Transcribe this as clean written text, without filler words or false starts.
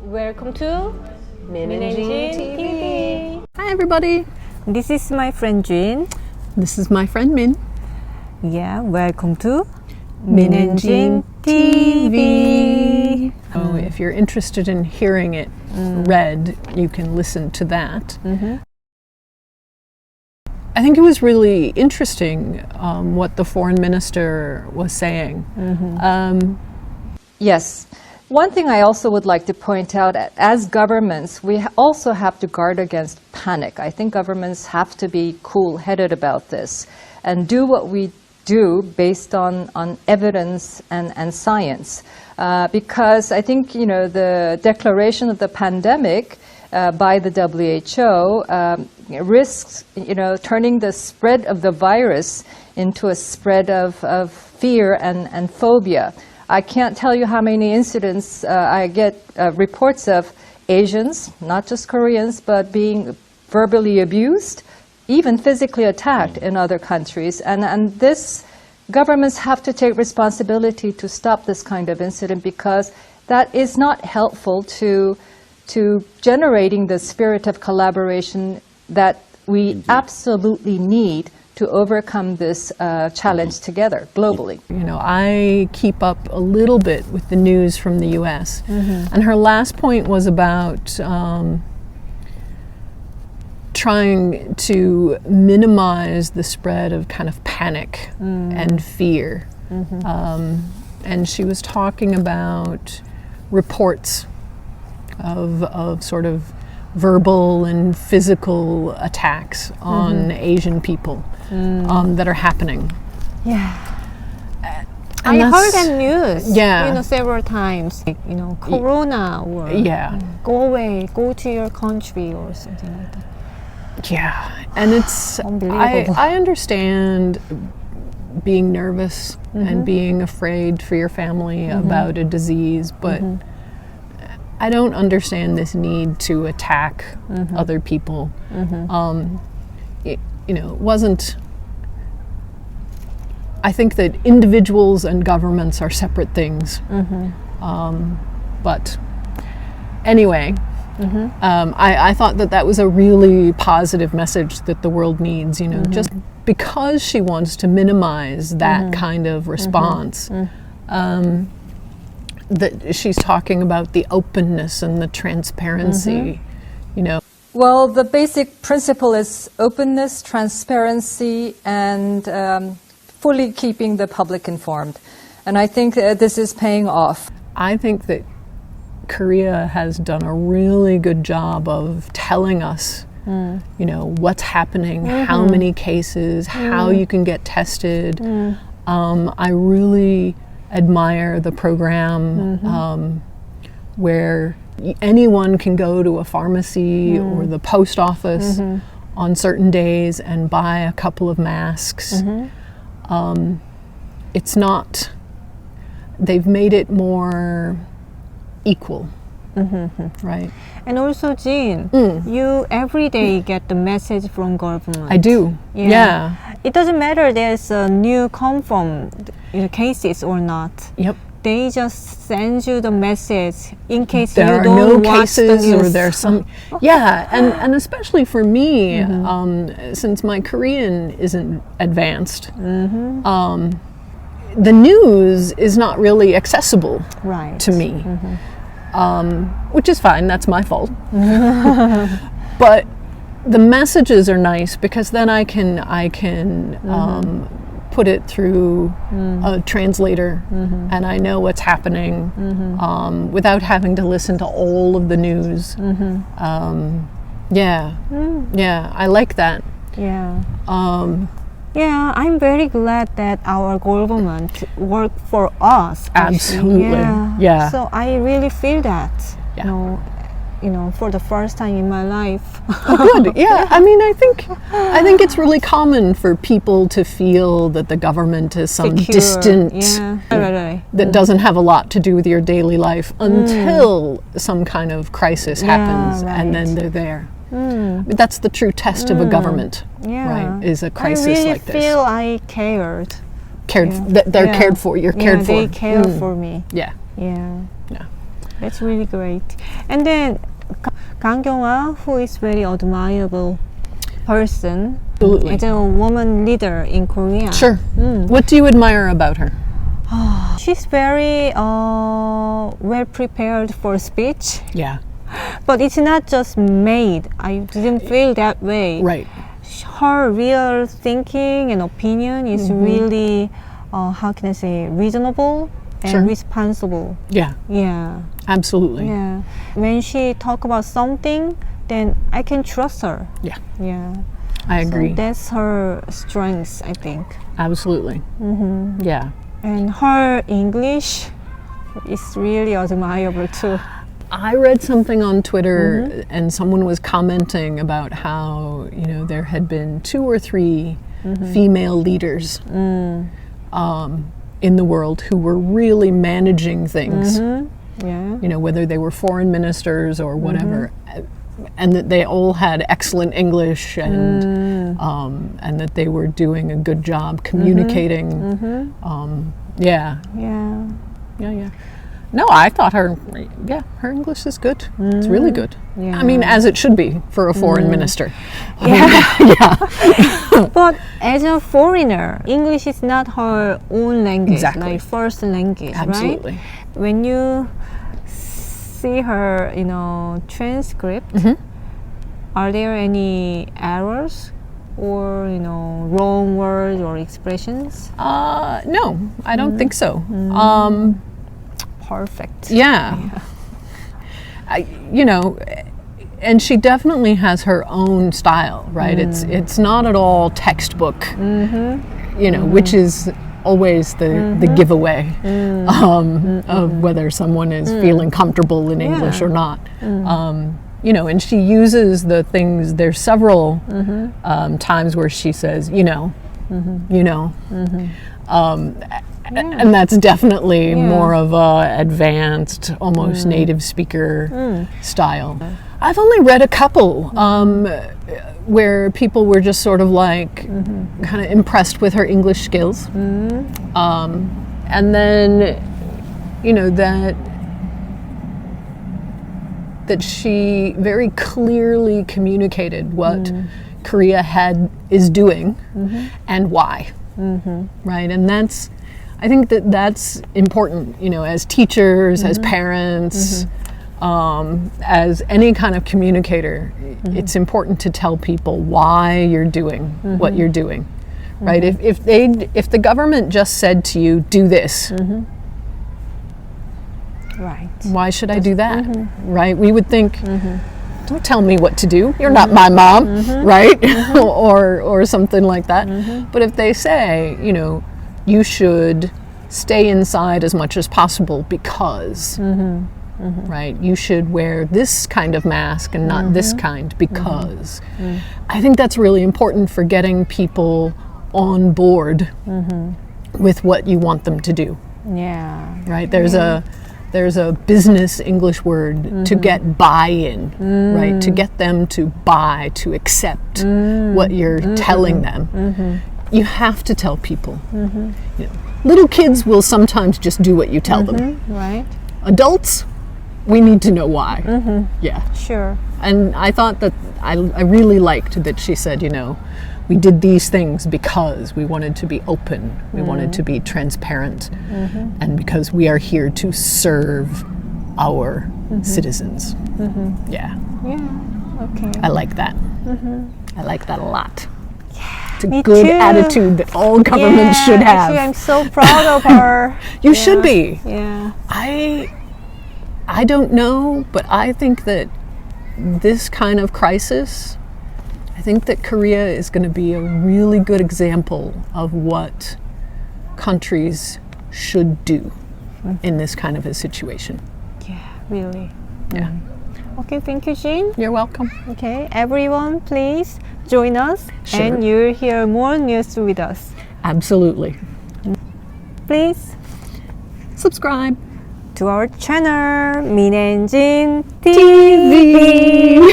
Welcome to Min&JeanTV. Hi everybody, This is my friend Jean. this is my friend Min. Yeah, welcome to Min&JeanTV. So if you're interested in hearing it read, you can listen to that. I think it was really interesting what the foreign minister was saying. Yes. One thing I also would like to point out, as governments, we also have to guard against panic. I think governments have to be cool-headed about this and do what we do based on evidence and science. Because I think, the declaration of the pandemic by the WHO risks, turning the spread of the virus into a spread of fear and phobia. I can't tell you how many incidents I get reports of Asians, not just Koreans, but being verbally abused, even physically attacked in other countries. And this, governments have to take responsibility to stop this kind of incident, because that is not helpful to generating the spirit of collaboration that we absolutely need to overcome this challenge together globally. I keep up a little bit with the news from the US. And her last point was about trying to minimize the spread of kind of panic and fear. And she was talking about reports of sort of verbal and physical attacks on Asian people that are happening. Yeah. And I heard that news, Yeah. several times. Corona or go away, go to your country or something like that. Yeah, and it's Unbelievable. I understand being nervous and being afraid for your family about a disease, but I don't understand this need to attack other people. It wasn't. I think that individuals and governments are separate things. But anyway, I thought that was a really positive message that the world needs. Just because she wants to minimize that kind of response. That she's talking about the openness and the transparency, Well, the basic principle is openness, transparency, and fully keeping the public informed. And I think this is paying off. I think that Korea has done a really good job of telling us, what's happening, how many cases, how you can get tested. I really admire the program where anyone can go to a pharmacy or the post office on certain days and buy a couple of masks. It's not, they've made it more equal, right? And also, Jean, you every day get the message from government. I do, yeah. It doesn't matter there's a new confirmed cases or not. Yep. They just send you the message in case There you are don't no watch the cases news. or there's some, and especially for me, since my Korean isn't advanced, the news is not really accessible to me, which is fine, that's my fault. But the messages are nice because then I can put it through a translator and I know what's happening without having to listen to all of the news. I like that. I'm very glad that our government work for us. Absolutely. So I really feel that. For the first time in my life. Good. Yeah. I mean, I think it's really common for people to feel that the government is some distant that doesn't have a lot to do with your daily life until some kind of crisis happens, and then they're there. That's the true test of a government, right? Is a crisis like this. I really feel I cared. They're cared for. You're cared for. They care for me. Yeah. That's really great. And then 강경화, who is very admirable person Absolutely. as a woman leader in Korea. Sure. What do you admire about her? She's very well prepared for speech, Yeah. but it's not just made. I didn't feel that way. Right. Her real thinking and opinion is really, how can I say, reasonable and Sure. responsible. Yeah. Yeah. Absolutely. Yeah. When she talk about something, then I can trust her. Yeah. Yeah. I agree. So that's her strength, I think. Absolutely. Yeah. And her English is really admirable too. I read something on Twitter and someone was commenting about how, there had been 2 or 3 female leaders in the world who were really managing things, Yeah. whether they were foreign ministers or whatever, and that they all had excellent English and that they were doing a good job communicating. Yeah. Yeah. Yeah. No, I thought her English is good. It's really good. Yeah. I mean, as it should be for a foreign minister. Yeah. But as a foreigner, English is not her own language, Exactly. like first language, Absolutely. right? When you see her, transcript, are there any errors or, wrong words or expressions? No, I don't think so. Perfect. Yeah. And she definitely has her own style, right? It's not at all textbook, which is always the giveaway of whether someone is feeling comfortable in English or not. And she uses the things, there's several times where she says, and that's definitely more of a advanced, almost native speaker style. I've only read a couple where people were just sort of like kind of impressed with her English skills. And then, that she very clearly communicated what Korea is doing and why. Right? And I think that's important, as teachers, as parents, as any kind of communicator. It's important to tell people why you're doing what you're doing, right? If the government just said to you, do this, Right. why should I do that, right? We would think, don't tell me what to do. You're not my mom, right? or something like that. But if they say, you should stay inside as much as possible because, right? You should wear this kind of mask and not this kind because. I think that's really important for getting people on board with what you want them to do, Yeah. right? There's a business English word to get buy-in, right? To get them to buy, to accept what you're telling them. You have to tell people. Little kids will sometimes just do what you tell them. Right. Adults, we need to know why. Yeah. Sure. And I thought that I really liked that she said, we did these things because we wanted to be open, we wanted to be transparent, and because we are here to serve our citizens. Yeah. Yeah. Okay. I like that. I like that a lot. It's a Me good too. attitude that all governments should have. Actually, I'm so proud of her. You should be. Yeah. I don't know, but I think that this kind of crisis, I think that Korea is going to be a really good example of what countries should do in this kind of a situation. Yeah. Really. Yeah. Okay. Thank you, Jean. You're welcome. Okay. Everyone, please join us, Sure. and you'll hear more news with us. Absolutely. Please Subscribe. to our channel, Min&JeanTV. TV.